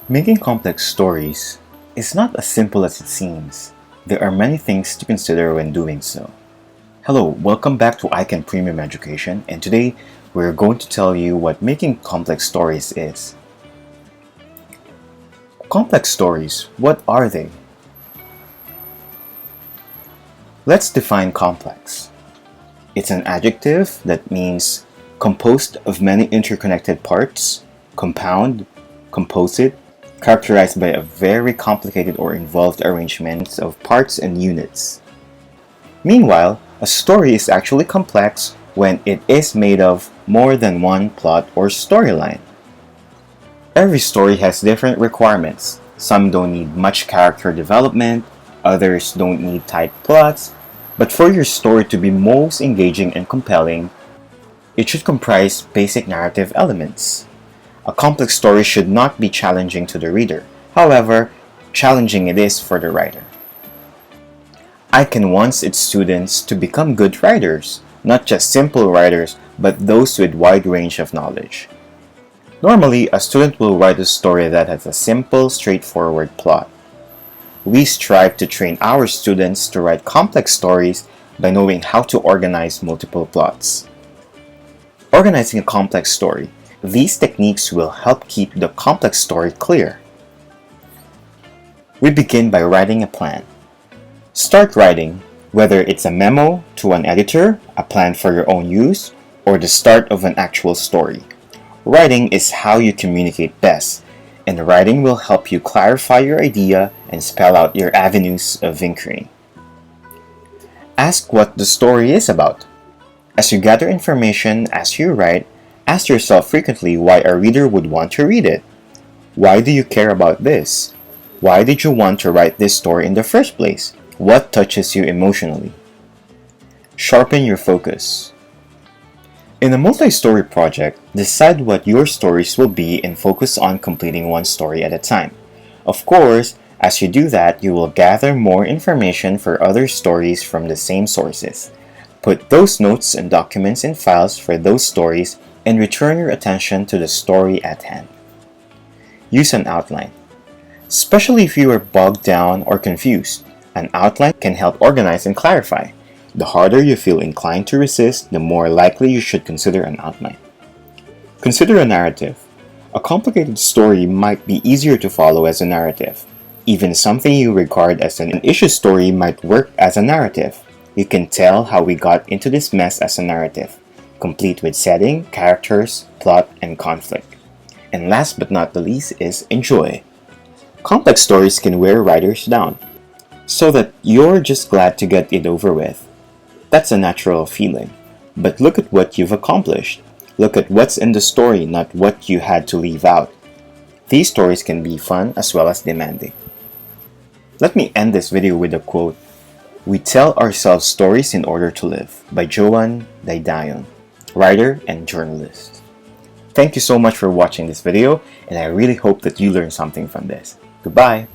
Making complex stories is not as simple as it seems. There are many things to consider when doing so. Hello, welcome back to ICAN Premium Education, and today we're going to tell you what making complex stories is. Complex stories, what are they? Let's define complex. It's an adjective that means composed of many interconnected parts, compound, composite, characterized by a very complicated or involved arrangement of parts and units. Meanwhile, a story is actually complex when it is made of more than one plot or storyline. Every story has different requirements. Some don't need much character development, others don't need tight plots, but for your story to be most engaging and compelling, it should comprise basic narrative elements. A complex story should not be challenging to the reader. However, challenging it is for the writer. ICAN wants its students to become good writers, not just simple writers, but those with wide range of knowledge. Normally, a student will write a story that has a simple, straightforward plot. We strive to train our students to write complex stories by knowing how to organize multiple plots. Organizing a complex story. These techniques will help keep the complex story clear. We begin by writing a plan. Start writing, whether it's a memo to an editor, a plan for your own use, or the start of an actual story. Writing is how you communicate best, and writing will help you clarify your idea and spell out your avenues of inquiry. Ask what the story is about. As you gather information as you write, ask yourself frequently why a reader would want to read it. Why do you care about this? Why did you want to write this story in the first place? What touches you emotionally? Sharpen your focus. In a multi-story project, decide what your stories will be and focus on completing one story at a time. Of course, as you do that, you will gather more information for other stories from the same sources. Put those notes and documents in files for those stories and return your attention to the story at hand. Use an outline. Especially if you are bogged down or confused, an outline can help organize and clarify. The harder you feel inclined to resist, the more likely you should consider an outline. Consider a narrative. A complicated story might be easier to follow as a narrative. Even something you regard as an issue story might work as a narrative. You can tell how we got into this mess as a narrative, complete with setting, characters, plot, and conflict. And last but not the least is enjoy. Complex stories can wear writers down, so that you're just glad to get it over with. That's a natural feeling. But look at what you've accomplished. Look at what's in the story, not what you had to leave out. These stories can be fun as well as demanding. Let me end this video with a quote. "We tell ourselves stories in order to live," by Joan Daidayon, writer and journalist. Thank you so much for watching this video, and I really hope that you learned something from this. Goodbye!